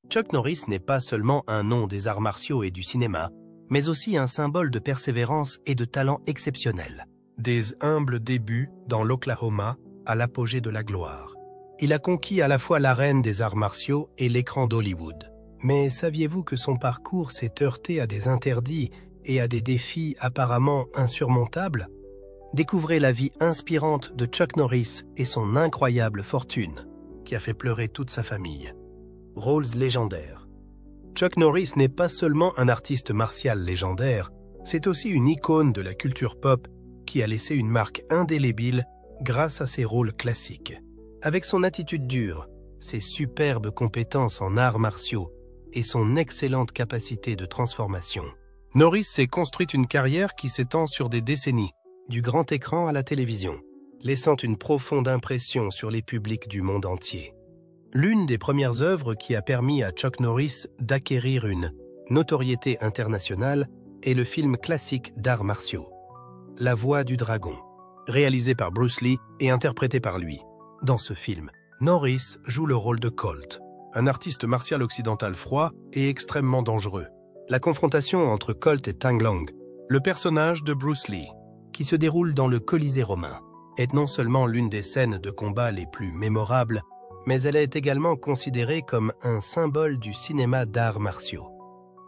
Chuck Norris n'est pas seulement un nom des arts martiaux et du cinéma, mais aussi un symbole de persévérance et de talent exceptionnel. Des humbles débuts dans l'Oklahoma à l'apogée de la gloire. Il a conquis à la fois l'arène des arts martiaux et l'écran d'Hollywood. Mais saviez-vous que son parcours s'est heurté à des interdits et à des défis apparemment insurmontables? Découvrez la vie inspirante de Chuck Norris et son incroyable fortune, qui a fait pleurer toute sa famille. Rôles légendaires. Chuck Norris n'est pas seulement un artiste martial légendaire, c'est aussi une icône de la culture pop qui a laissé une marque indélébile grâce à ses rôles classiques. Avec son attitude dure, ses superbes compétences en arts martiaux et son excellente capacité de transformation, Norris s'est construit une carrière qui s'étend sur des décennies, du grand écran à la télévision, laissant une profonde impression sur les publics du monde entier. L'une des premières œuvres qui a permis à Chuck Norris d'acquérir une notoriété internationale est le film classique d'arts martiaux, La Voix du Dragon, réalisé par Bruce Lee et interprété par lui. Dans ce film, Norris joue le rôle de Colt, un artiste martial occidental froid et extrêmement dangereux. La confrontation entre Colt et Tang Long, le personnage de Bruce Lee, qui se déroule dans le Colisée romain, est non seulement l'une des scènes de combat les plus mémorables, mais elle est également considérée comme un symbole du cinéma d'arts martiaux.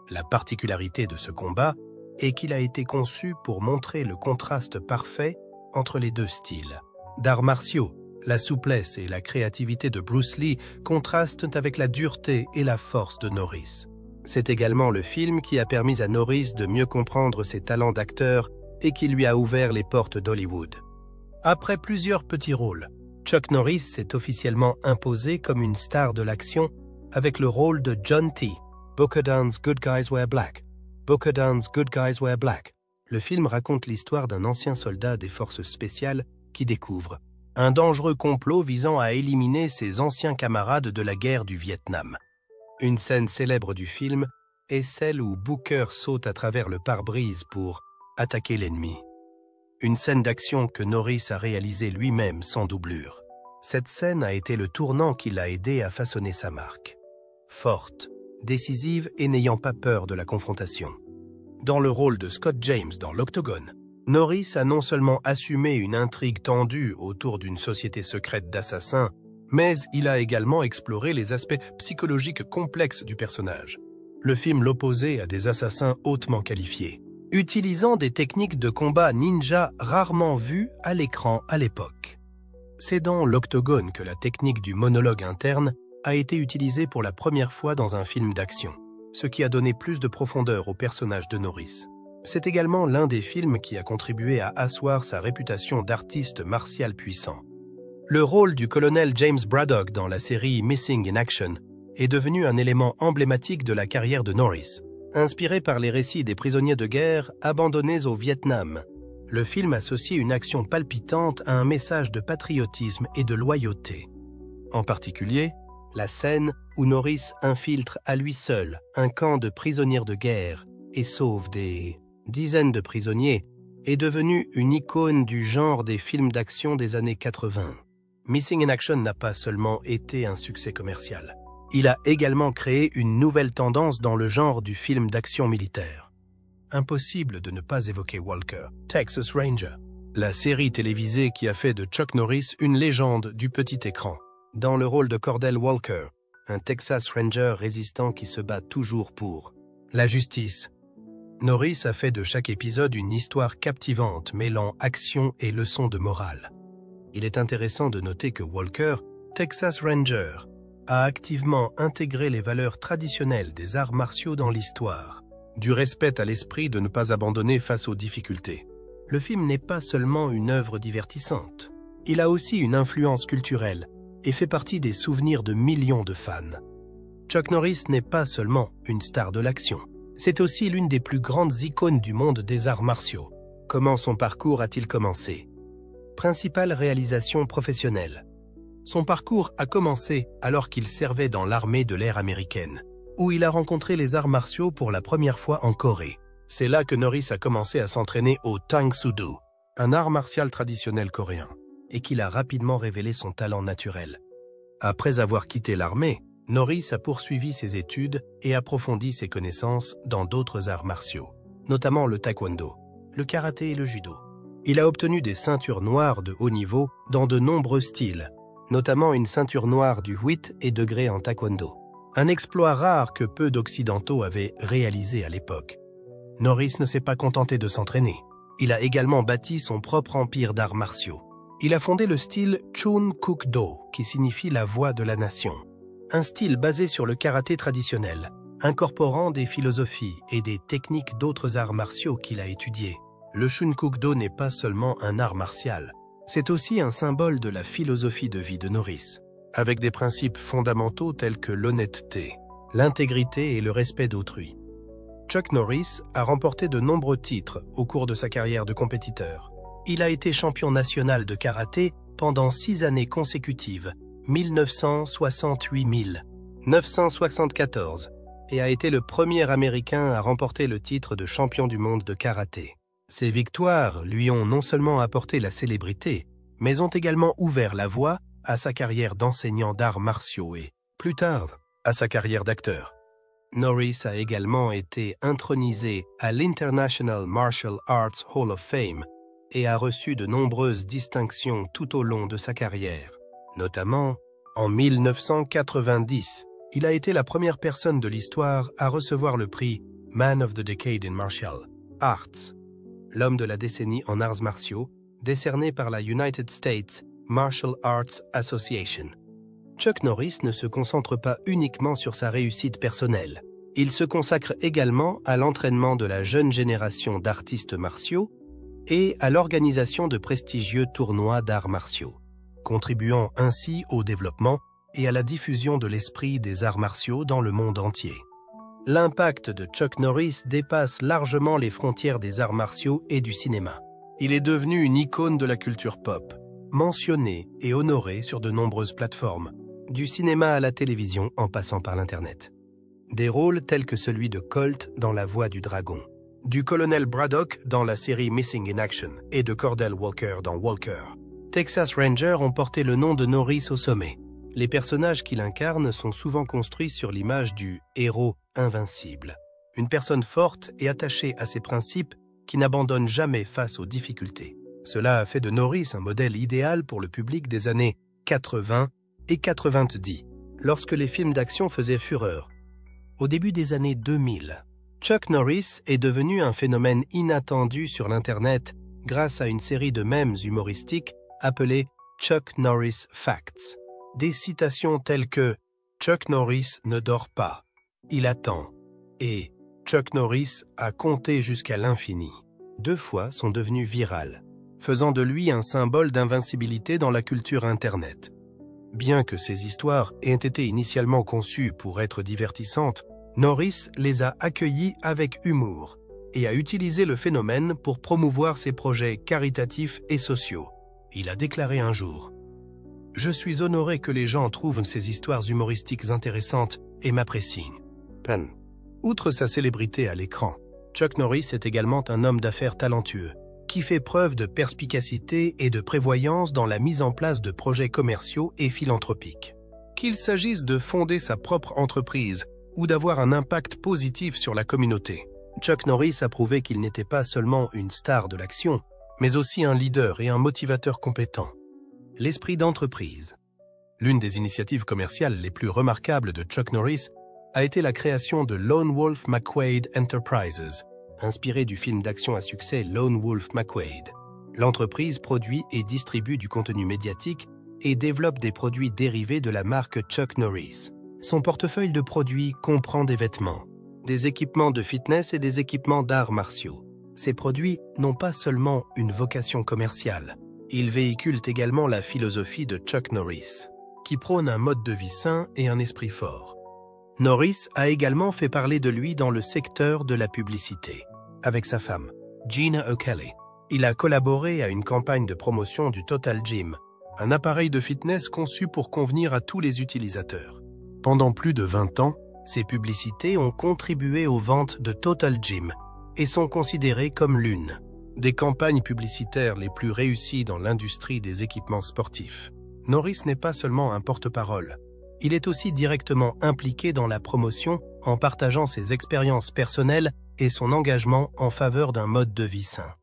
La particularité de ce combat est qu'il a été conçu pour montrer le contraste parfait entre les deux styles. D'arts martiaux, la souplesse et la créativité de Bruce Lee contrastent avec la dureté et la force de Norris. C'est également le film qui a permis à Norris de mieux comprendre ses talents d'acteur et qui lui a ouvert les portes d'Hollywood. Après plusieurs petits rôles, Chuck Norris s'est officiellement imposé comme une star de l'action avec le rôle de John T. Bokadon's Good Guys Wear Black. Bokadon's Good Guys Wear Black. Le film raconte l'histoire d'un ancien soldat des forces spéciales qui découvre un dangereux complot visant à éliminer ses anciens camarades de la guerre du Vietnam. Une scène célèbre du film est celle où Booker saute à travers le pare-brise pour attaquer l'ennemi. Une scène d'action que Norris a réalisée lui-même sans doublure. Cette scène a été le tournant qui l'a aidé à façonner sa marque. Forte, décisive et n'ayant pas peur de la confrontation. Dans le rôle de Scott James dans l'Octogone, Norris a non seulement assumé une intrigue tendue autour d'une société secrète d'assassins, mais il a également exploré les aspects psychologiques complexes du personnage. Le film l'opposait à des assassins hautement qualifiés, utilisant des techniques de combat ninja rarement vues à l'écran à l'époque. C'est dans l'Octogone que la technique du monologue interne a été utilisée pour la première fois dans un film d'action, ce qui a donné plus de profondeur au personnage de Norris. C'est également l'un des films qui a contribué à asseoir sa réputation d'artiste martial puissant. Le rôle du colonel James Braddock dans la série Missing in Action est devenu un élément emblématique de la carrière de Norris. Inspiré par les récits des prisonniers de guerre abandonnés au Vietnam, le film associe une action palpitante à un message de patriotisme et de loyauté. En particulier, la scène où Norris infiltre à lui seul un camp de prisonniers de guerre et sauve des dizaines de prisonniers est devenue une icône du genre des films d'action des années 80. Missing in Action n'a pas seulement été un succès commercial. Il a également créé une nouvelle tendance dans le genre du film d'action militaire. Impossible de ne pas évoquer Walker, Texas Ranger, la série télévisée qui a fait de Chuck Norris une légende du petit écran. Dans le rôle de Cordell Walker, un Texas Ranger résistant qui se bat toujours pour la justice. Norris a fait de chaque épisode une histoire captivante mêlant action et leçons de morale. Il est intéressant de noter que Walker, Texas Ranger, a activement intégré les valeurs traditionnelles des arts martiaux dans l'histoire, du respect à l'esprit de ne pas abandonner face aux difficultés. Le film n'est pas seulement une œuvre divertissante, il a aussi une influence culturelle et fait partie des souvenirs de millions de fans. Chuck Norris n'est pas seulement une star de l'action, c'est aussi l'une des plus grandes icônes du monde des arts martiaux. Comment son parcours a-t-il commencé? Principale réalisation professionnelle. Son parcours a commencé alors qu'il servait dans l'armée de l'air américaine, où il a rencontré les arts martiaux pour la première fois en Corée. C'est là que Norris a commencé à s'entraîner au Tang Soo Do, un art martial traditionnel coréen, et qu'il a rapidement révélé son talent naturel. Après avoir quitté l'armée, Norris a poursuivi ses études et approfondi ses connaissances dans d'autres arts martiaux, notamment le taekwondo, le karaté et le judo. Il a obtenu des ceintures noires de haut niveau dans de nombreux styles, notamment une ceinture noire du 8 et degré en taekwondo. Un exploit rare que peu d'Occidentaux avaient réalisé à l'époque. Norris ne s'est pas contenté de s'entraîner. Il a également bâti son propre empire d'arts martiaux. Il a fondé le style Chun Kuk Do, qui signifie la voix de la nation. Un style basé sur le karaté traditionnel, incorporant des philosophies et des techniques d'autres arts martiaux qu'il a étudiés. Le Chun Kuk Do n'est pas seulement un art martial, c'est aussi un symbole de la philosophie de vie de Norris, avec des principes fondamentaux tels que l'honnêteté, l'intégrité et le respect d'autrui. Chuck Norris a remporté de nombreux titres au cours de sa carrière de compétiteur. Il a été champion national de karaté pendant 6 années consécutives, 1968-1974, et a été le premier Américain à remporter le titre de champion du monde de karaté. Ces victoires lui ont non seulement apporté la célébrité, mais ont également ouvert la voie à sa carrière d'enseignant d'arts martiaux et, plus tard, à sa carrière d'acteur. Norris a également été intronisé à l'International Martial Arts Hall of Fame et a reçu de nombreuses distinctions tout au long de sa carrière. Notamment, en 1990, il a été la première personne de l'histoire à recevoir le prix Man of the Decade in Martial Arts, l'homme de la décennie en arts martiaux, décerné par la United States Martial Arts Association. Chuck Norris ne se concentre pas uniquement sur sa réussite personnelle. Il se consacre également à l'entraînement de la jeune génération d'artistes martiaux et à l'organisation de prestigieux tournois d'arts martiaux, contribuant ainsi au développement et à la diffusion de l'esprit des arts martiaux dans le monde entier. L'impact de Chuck Norris dépasse largement les frontières des arts martiaux et du cinéma. Il est devenu une icône de la culture pop, mentionné et honoré sur de nombreuses plateformes, du cinéma à la télévision en passant par l'Internet. Des rôles tels que celui de Colt dans La Voix du Dragon, du colonel Braddock dans la série Missing in Action et de Cordell Walker dans Walker. Texas Rangers ont porté le nom de Norris au sommet. Les personnages qu'il incarne sont souvent construits sur l'image du héros invincible, une personne forte et attachée à ses principes qui n'abandonne jamais face aux difficultés. Cela a fait de Norris un modèle idéal pour le public des années 80 et 90, lorsque les films d'action faisaient fureur. Au début des années 2000, Chuck Norris est devenu un phénomène inattendu sur l'Internet grâce à une série de mèmes humoristiques appelée Chuck Norris Facts. Des citations telles que « Chuck Norris ne dort pas, il attend » et « Chuck Norris a compté jusqu'à l'infini » 2 fois sont devenues virales, faisant de lui un symbole d'invincibilité dans la culture Internet. Bien que ces histoires aient été initialement conçues pour être divertissantes, Norris les a accueillies avec humour et a utilisé le phénomène pour promouvoir ses projets caritatifs et sociaux. Il a déclaré un jour « Je suis honoré que les gens trouvent ces histoires humoristiques intéressantes et m'apprécient. » Outre sa célébrité à l'écran, Chuck Norris est également un homme d'affaires talentueux, qui fait preuve de perspicacité et de prévoyance dans la mise en place de projets commerciaux et philanthropiques. Qu'il s'agisse de fonder sa propre entreprise ou d'avoir un impact positif sur la communauté, Chuck Norris a prouvé qu'il n'était pas seulement une star de l'action, mais aussi un leader et un motivateur compétent. L'esprit d'entreprise. L'une des initiatives commerciales les plus remarquables de Chuck Norris a été la création de Lone Wolf McQuade Enterprises, inspiré du film d'action à succès Lone Wolf McQuade. L'entreprise produit et distribue du contenu médiatique et développe des produits dérivés de la marque Chuck Norris. Son portefeuille de produits comprend des vêtements, des équipements de fitness et des équipements d'arts martiaux. Ces produits n'ont pas seulement une vocation commerciale. Ils véhiculent également la philosophie de Chuck Norris, qui prône un mode de vie sain et un esprit fort. Norris a également fait parler de lui dans le secteur de la publicité. Avec sa femme, Gina O'Kelly, il a collaboré à une campagne de promotion du Total Gym, un appareil de fitness conçu pour convenir à tous les utilisateurs. Pendant plus de 20 ans, ces publicités ont contribué aux ventes de Total Gym et sont considérées comme l'une des campagnes publicitaires les plus réussies dans l'industrie des équipements sportifs. Norris n'est pas seulement un porte-parole, Il est aussi directement impliqué dans la promotion en partageant ses expériences personnelles et son engagement en faveur d'un mode de vie sain.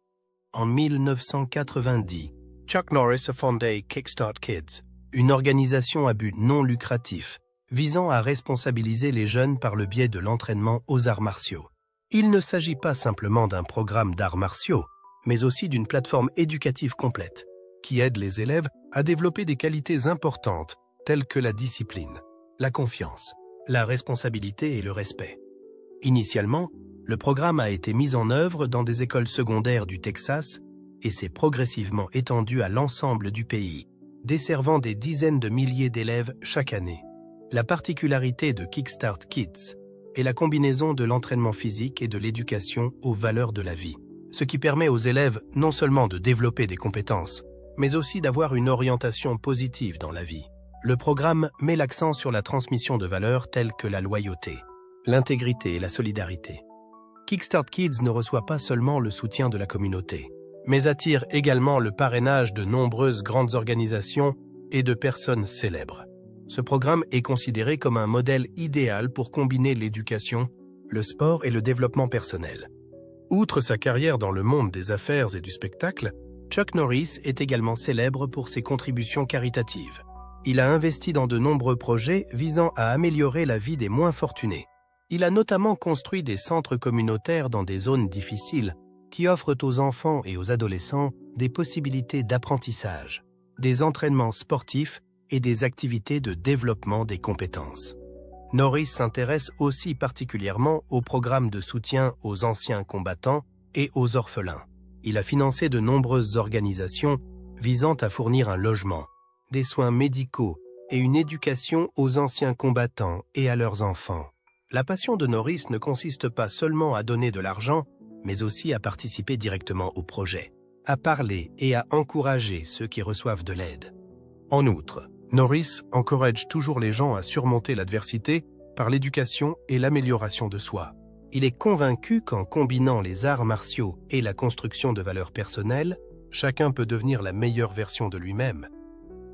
En 1990, Chuck Norris a fondé Kickstart Kids, une organisation à but non lucratif visant à responsabiliser les jeunes par le biais de l'entraînement aux arts martiaux. Il ne s'agit pas simplement d'un programme d'arts martiaux, mais aussi d'une plateforme éducative complète, qui aide les élèves à développer des qualités importantes telles que la discipline, la confiance, la responsabilité et le respect. Initialement, le programme a été mis en œuvre dans des écoles secondaires du Texas et s'est progressivement étendu à l'ensemble du pays, desservant des dizaines de milliers d'élèves chaque année. La particularité de Kickstart Kids est la combinaison de l'entraînement physique et de l'éducation aux valeurs de la vie, ce qui permet aux élèves non seulement de développer des compétences, mais aussi d'avoir une orientation positive dans la vie. Le programme met l'accent sur la transmission de valeurs telles que la loyauté, l'intégrité et la solidarité. Kickstart Kids ne reçoit pas seulement le soutien de la communauté, mais attire également le parrainage de nombreuses grandes organisations et de personnes célèbres. Ce programme est considéré comme un modèle idéal pour combiner l'éducation, le sport et le développement personnel. Outre sa carrière dans le monde des affaires et du spectacle, Chuck Norris est également célèbre pour ses contributions caritatives. Il a investi dans de nombreux projets visant à améliorer la vie des moins fortunés. Il a notamment construit des centres communautaires dans des zones difficiles qui offrent aux enfants et aux adolescents des possibilités d'apprentissage, des entraînements sportifs et des activités de développement des compétences. Norris s'intéresse aussi particulièrement aux programmes de soutien aux anciens combattants et aux orphelins. Il a financé de nombreuses organisations visant à fournir un logement, des soins médicaux et une éducation aux anciens combattants et à leurs enfants. La passion de Norris ne consiste pas seulement à donner de l'argent, mais aussi à participer directement au projet, à parler et à encourager ceux qui reçoivent de l'aide. En outre, Norris encourage toujours les gens à surmonter l'adversité par l'éducation et l'amélioration de soi. Il est convaincu qu'en combinant les arts martiaux et la construction de valeurs personnelles, chacun peut devenir la meilleure version de lui-même.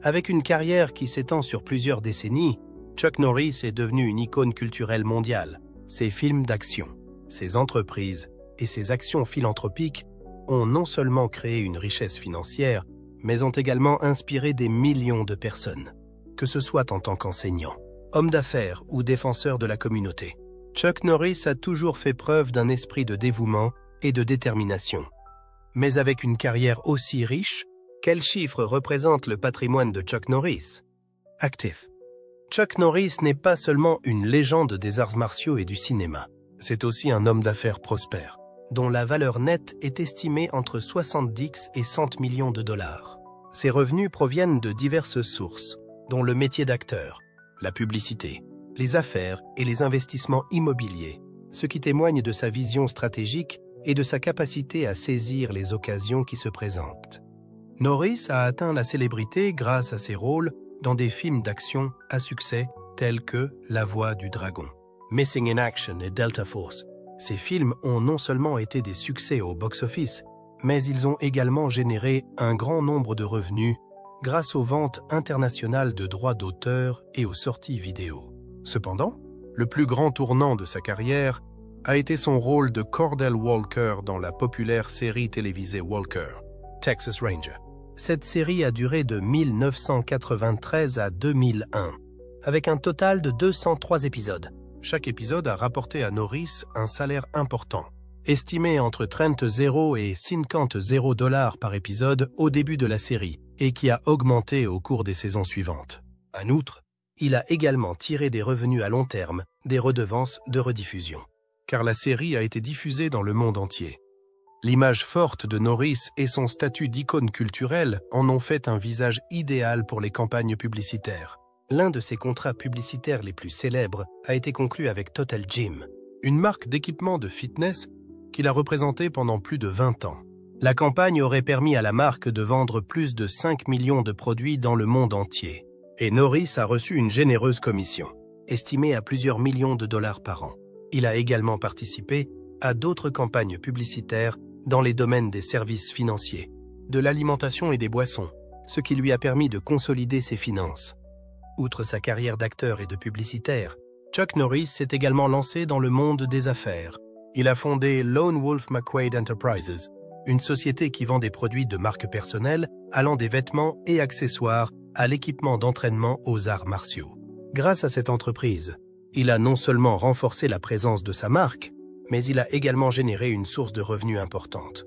Avec une carrière qui s'étend sur plusieurs décennies, Chuck Norris est devenu une icône culturelle mondiale. Ses films d'action, ses entreprises et ses actions philanthropiques ont non seulement créé une richesse financière, mais ont également inspiré des millions de personnes, que ce soit en tant qu'enseignant, homme d'affaires ou défenseur de la communauté. Chuck Norris a toujours fait preuve d'un esprit de dévouement et de détermination. Mais avec une carrière aussi riche, quels chiffres représentent le patrimoine de Chuck Norris? Actif. Chuck Norris n'est pas seulement une légende des arts martiaux et du cinéma. C'est aussi un homme d'affaires prospère, dont la valeur nette est estimée entre 70 et 100 millions de dollars. Ses revenus proviennent de diverses sources, dont le métier d'acteur, la publicité, les affaires et les investissements immobiliers, ce qui témoigne de sa vision stratégique et de sa capacité à saisir les occasions qui se présentent. Norris a atteint la célébrité grâce à ses rôles dans des films d'action à succès tels que La Voix du Dragon, Missing in Action et Delta Force. Ces films ont non seulement été des succès au box-office, mais ils ont également généré un grand nombre de revenus grâce aux ventes internationales de droits d'auteur et aux sorties vidéo. Cependant, le plus grand tournant de sa carrière a été son rôle de Cordell Walker dans la populaire série télévisée Walker, Texas Ranger. Cette série a duré de 1993 à 2001, avec un total de 203 épisodes. Chaque épisode a rapporté à Norris un salaire important, estimé entre 30 et 50 $ par épisode au début de la série, et qui a augmenté au cours des saisons suivantes. En outre, il a également tiré des revenus à long terme des redevances de rediffusion, car la série a été diffusée dans le monde entier. L'image forte de Norris et son statut d'icône culturelle en ont fait un visage idéal pour les campagnes publicitaires. L'un de ses contrats publicitaires les plus célèbres a été conclu avec Total Gym, une marque d'équipement de fitness qu'il a représentée pendant plus de 20 ans. La campagne aurait permis à la marque de vendre plus de 5 millions de produits dans le monde entier. Et Norris a reçu une généreuse commission, estimée à plusieurs millions de dollars par an. Il a également participé à d'autres campagnes publicitaires dans les domaines des services financiers, de l'alimentation et des boissons, ce qui lui a permis de consolider ses finances. Outre sa carrière d'acteur et de publicitaire, Chuck Norris s'est également lancé dans le monde des affaires. Il a fondé Lone Wolf McQuade Enterprises, une société qui vend des produits de marque personnelle allant des vêtements et accessoires à l'équipement d'entraînement aux arts martiaux. Grâce à cette entreprise, il a non seulement renforcé la présence de sa marque, mais il a également généré une source de revenus importante.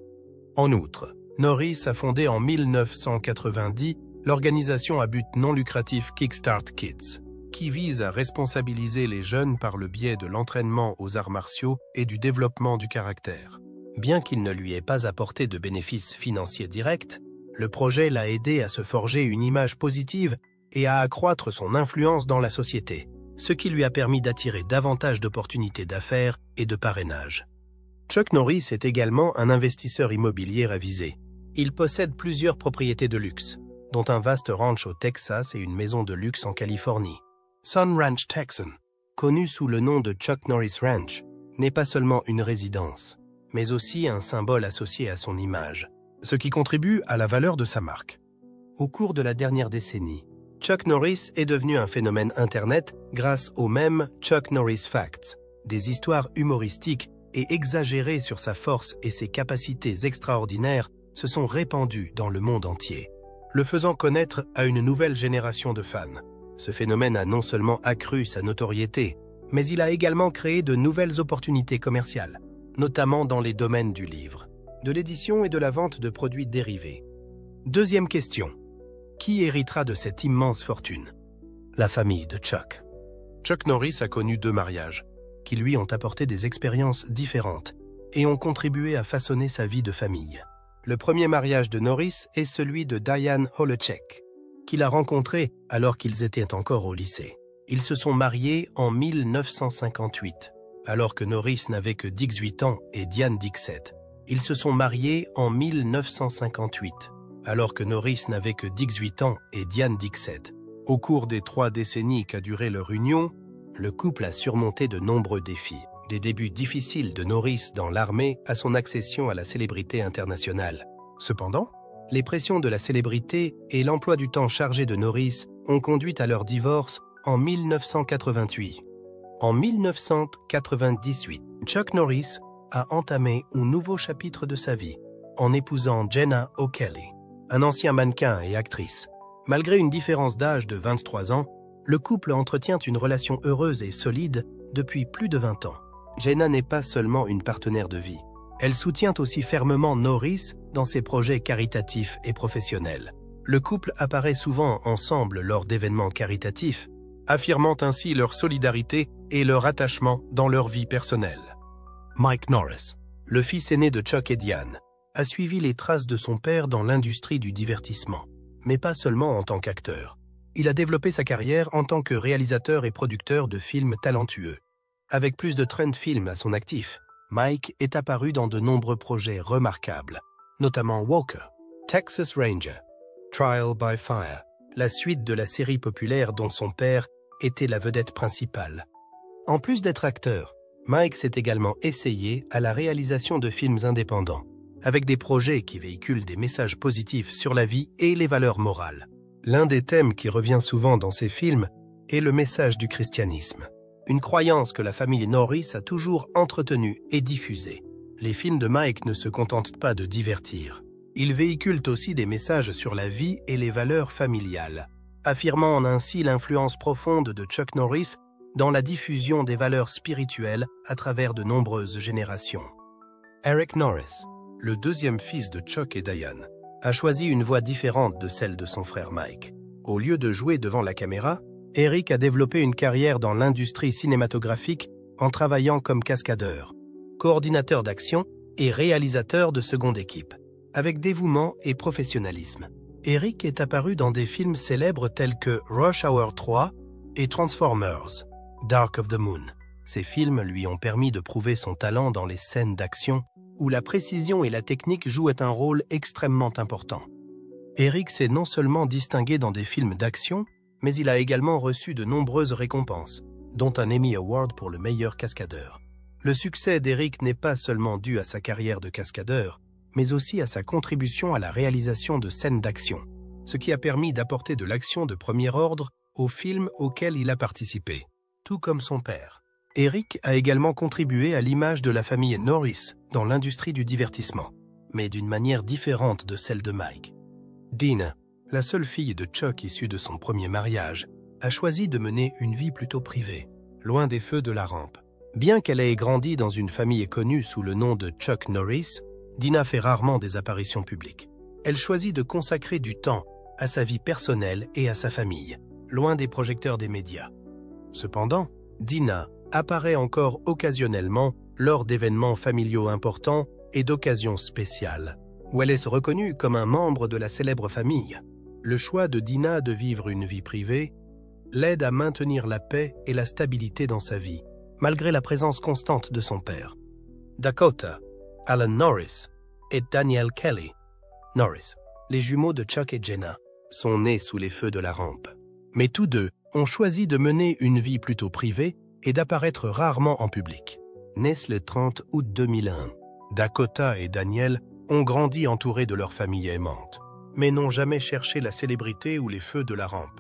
En outre, Norris a fondé en 1990 l'organisation à but non lucratif Kickstart Kids, qui vise à responsabiliser les jeunes par le biais de l'entraînement aux arts martiaux et du développement du caractère. Bien qu'il ne lui ait pas apporté de bénéfices financiers directs, le projet l'a aidé à se forger une image positive et à accroître son influence dans la société, ce qui lui a permis d'attirer davantage d'opportunités d'affaires et de parrainage. Chuck Norris est également un investisseur immobilier avisé. Il possède plusieurs propriétés de luxe, dont un vaste ranch au Texas et une maison de luxe en Californie. Sun Ranch Texan, connu sous le nom de Chuck Norris Ranch, n'est pas seulement une résidence, mais aussi un symbole associé à son image, ce qui contribue à la valeur de sa marque. Au cours de la dernière décennie, Chuck Norris est devenu un phénomène Internet grâce aux mèmes Chuck Norris Facts, des histoires humoristiques et exagérées sur sa force et ses capacités extraordinaires se sont répandues dans le monde entier, le faisant connaître à une nouvelle génération de fans. Ce phénomène a non seulement accru sa notoriété, mais il a également créé de nouvelles opportunités commerciales, notamment dans les domaines du livre, de l'édition et de la vente de produits dérivés. Deuxième question. Qui héritera de cette immense fortune? La famille de Chuck. Chuck Norris a connu 2 mariages, qui lui ont apporté des expériences différentes et ont contribué à façonner sa vie de famille. Le premier mariage de Norris est celui de Diane Holacek, qu'il a rencontrée alors qu'ils étaient encore au lycée. Ils se sont mariés en 1958, alors que Norris n'avait que 18 ans et Diane 17. Ils se sont mariés en 1958, alors que Norris n'avait que 18 ans et Diane 17. Au cours des 3 décennies qu'a duré leur union, le couple a surmonté de nombreux défis. Des débuts difficiles de Norris dans l'armée à son accession à la célébrité internationale. Cependant, les pressions de la célébrité et l'emploi du temps chargé de Norris ont conduit à leur divorce en 1988. En 1998, Chuck Norris a entamé un nouveau chapitre de sa vie en épousant Jenna O'Kelly, un ancien mannequin et actrice. Malgré une différence d'âge de 23 ans, le couple entretient une relation heureuse et solide depuis plus de 20 ans. Jenna n'est pas seulement une partenaire de vie. Elle soutient aussi fermement Norris dans ses projets caritatifs et professionnels. Le couple apparaît souvent ensemble lors d'événements caritatifs, affirmant ainsi leur solidarité et leur attachement dans leur vie personnelle. Mike Norris, le fils aîné de Chuck et Diane, a suivi les traces de son père dans l'industrie du divertissement, mais pas seulement en tant qu'acteur. Il a développé sa carrière en tant que réalisateur et producteur de films talentueux. Avec plus de 30 films à son actif, Mike est apparu dans de nombreux projets remarquables, notamment Walker, Texas Ranger, Trial by Fire, la suite de la série populaire dont son père était la vedette principale. En plus d'être acteur, Mike s'est également essayé à la réalisation de films indépendants, avec des projets qui véhiculent des messages positifs sur la vie et les valeurs morales. L'un des thèmes qui revient souvent dans ces films est le message du christianisme, une croyance que la famille Norris a toujours entretenue et diffusée. Les films de Mike ne se contentent pas de divertir. Ils véhiculent aussi des messages sur la vie et les valeurs familiales, affirmant ainsi l'influence profonde de Chuck Norris dans la diffusion des valeurs spirituelles à travers de nombreuses générations. Eric Norris, le deuxième fils de Chuck et Diane, a choisi une voie différente de celle de son frère Mike. Au lieu de jouer devant la caméra, Eric a développé une carrière dans l'industrie cinématographique en travaillant comme cascadeur, coordinateur d'action et réalisateur de seconde équipe, avec dévouement et professionnalisme. Eric est apparu dans des films célèbres tels que Rush Hour 3 et Transformers, Dark of the Moon. Ces films lui ont permis de prouver son talent dans les scènes d'action où la précision et la technique jouent un rôle extrêmement important. Eric s'est non seulement distingué dans des films d'action, mais il a également reçu de nombreuses récompenses, dont un Emmy Award pour le meilleur cascadeur. Le succès d'Eric n'est pas seulement dû à sa carrière de cascadeur, mais aussi à sa contribution à la réalisation de scènes d'action, ce qui a permis d'apporter de l'action de premier ordre aux films auxquels il a participé, tout comme son père. Eric a également contribué à l'image de la famille Norris dans l'industrie du divertissement, mais d'une manière différente de celle de Mike. Dina, la seule fille de Chuck issue de son premier mariage, a choisi de mener une vie plutôt privée, loin des feux de la rampe. Bien qu'elle ait grandi dans une famille connue sous le nom de Chuck Norris, Dina fait rarement des apparitions publiques. Elle choisit de consacrer du temps à sa vie personnelle et à sa famille, loin des projecteurs des médias. Cependant, Dina apparaît encore occasionnellement lors d'événements familiaux importants et d'occasions spéciales, où elle est reconnue comme un membre de la célèbre famille. Le choix de Dina de vivre une vie privée l'aide à maintenir la paix et la stabilité dans sa vie, malgré la présence constante de son père. Dakota, Alan Norris et Danielle Kelly Norris, les jumeaux de Chuck et Jenna, sont nés sous les feux de la rampe. Mais tous deux ont choisi de mener une vie plutôt privée et d'apparaître rarement en public. Nés le 30 août 2001, Dakota et Danielle ont grandi entourés de leur famille aimante, mais n'ont jamais cherché la célébrité ou les feux de la rampe.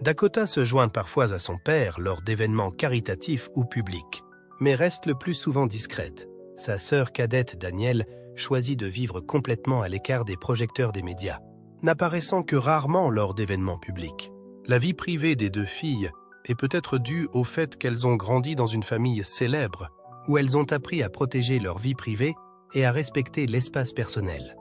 Dakota se joint parfois à son père lors d'événements caritatifs ou publics, mais reste le plus souvent discrète. Sa sœur cadette Danielle choisit de vivre complètement à l'écart des projecteurs des médias, n'apparaissant que rarement lors d'événements publics. La vie privée des deux filles est peut-être due au fait qu'elles ont grandi dans une famille célèbre, où elles ont appris à protéger leur vie privée et à respecter l'espace personnel.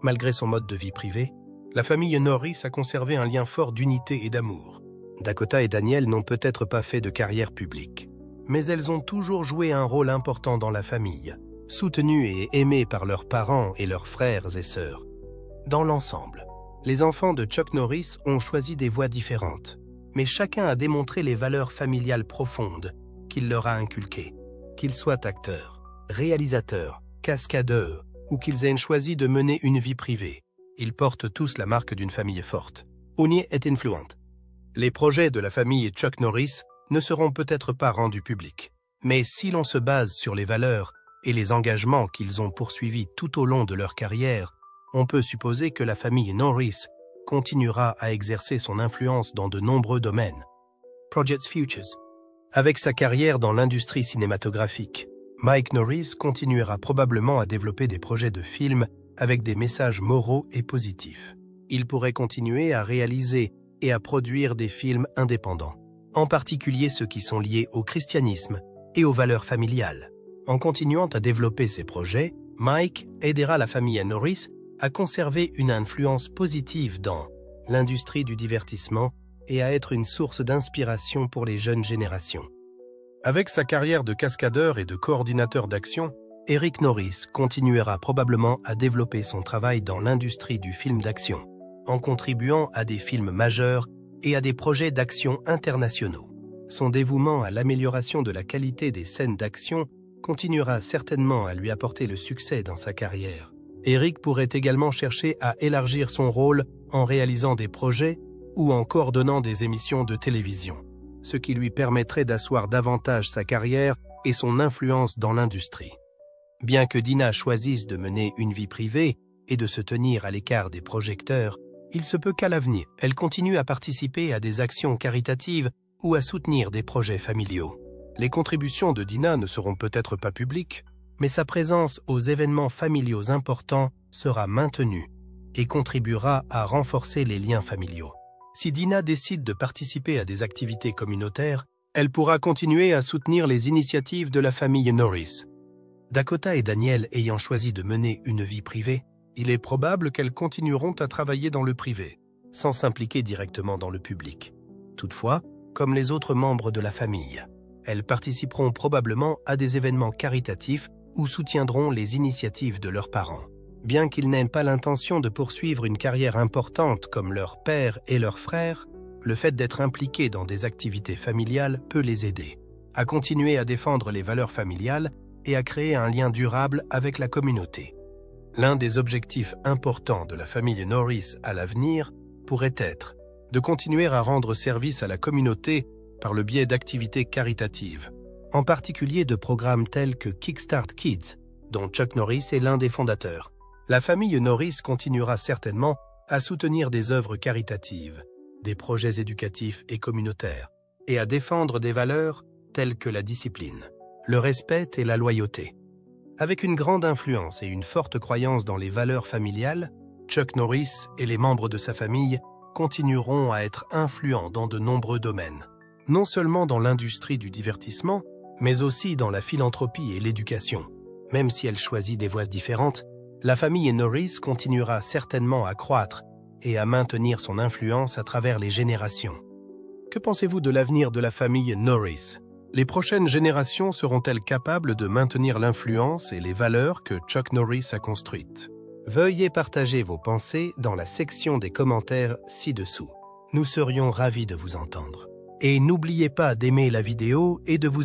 Malgré son mode de vie privé, la famille Norris a conservé un lien fort d'unité et d'amour. Dakota et Danielle n'ont peut-être pas fait de carrière publique, mais elles ont toujours joué un rôle important dans la famille, soutenues et aimées par leurs parents et leurs frères et sœurs. Dans l'ensemble, les enfants de Chuck Norris ont choisi des voies différentes, mais chacun a démontré les valeurs familiales profondes qu'il leur a inculquées. Qu'ils soient acteurs, réalisateurs, cascadeurs, ou qu'ils aient choisi de mener une vie privée, ils portent tous la marque d'une famille forte, unie et influente. Les projets de la famille Chuck Norris ne seront peut-être pas rendus publics, mais si l'on se base sur les valeurs et les engagements qu'ils ont poursuivis tout au long de leur carrière, on peut supposer que la famille Norris continuera à exercer son influence dans de nombreux domaines. Project Futures. Avec sa carrière dans l'industrie cinématographique, Mike Norris continuera probablement à développer des projets de films avec des messages moraux et positifs. Il pourrait continuer à réaliser et à produire des films indépendants, en particulier ceux qui sont liés au christianisme et aux valeurs familiales. En continuant à développer ces projets, Mike aidera la famille Norris à conserver une influence positive dans l'industrie du divertissement et à être une source d'inspiration pour les jeunes générations. Avec sa carrière de cascadeur et de coordinateur d'action, Eric Norris continuera probablement à développer son travail dans l'industrie du film d'action, en contribuant à des films majeurs et à des projets d'action internationaux. Son dévouement à l'amélioration de la qualité des scènes d'action continuera certainement à lui apporter le succès dans sa carrière. Eric pourrait également chercher à élargir son rôle en réalisant des projets ou en coordonnant des émissions de télévision, ce qui lui permettrait d'asseoir davantage sa carrière et son influence dans l'industrie. Bien que Dina choisisse de mener une vie privée et de se tenir à l'écart des projecteurs, il se peut qu'à l'avenir, elle continue à participer à des actions caritatives ou à soutenir des projets familiaux. Les contributions de Dina ne seront peut-être pas publiques, mais sa présence aux événements familiaux importants sera maintenue et contribuera à renforcer les liens familiaux. Si Dina décide de participer à des activités communautaires, elle pourra continuer à soutenir les initiatives de la famille Norris. Dakota et Danielle ayant choisi de mener une vie privée, il est probable qu'elles continueront à travailler dans le privé, sans s'impliquer directement dans le public. Toutefois, comme les autres membres de la famille, elles participeront probablement à des événements caritatifs ou soutiendront les initiatives de leurs parents. Bien qu'ils n'aient pas l'intention de poursuivre une carrière importante comme leur père et leurs frères, le fait d'être impliqués dans des activités familiales peut les aider à continuer à défendre les valeurs familiales et à créer un lien durable avec la communauté. L'un des objectifs importants de la famille Norris à l'avenir pourrait être de continuer à rendre service à la communauté par le biais d'activités caritatives, en particulier de programmes tels que Kickstart Kids, dont Chuck Norris est l'un des fondateurs. La famille Norris continuera certainement à soutenir des œuvres caritatives, des projets éducatifs et communautaires, et à défendre des valeurs telles que la discipline, le respect et la loyauté. Avec une grande influence et une forte croyance dans les valeurs familiales, Chuck Norris et les membres de sa famille continueront à être influents dans de nombreux domaines, non seulement dans l'industrie du divertissement, mais aussi dans la philanthropie et l'éducation. Même si elle choisit des voies différentes, la famille Norris continuera certainement à croître et à maintenir son influence à travers les générations. Que pensez-vous de l'avenir de la famille Norris? Les prochaines générations seront-elles capables de maintenir l'influence et les valeurs que Chuck Norris a construites? Veuillez partager vos pensées dans la section des commentaires ci-dessous. Nous serions ravis de vous entendre. Et n'oubliez pas d'aimer la vidéo et de vous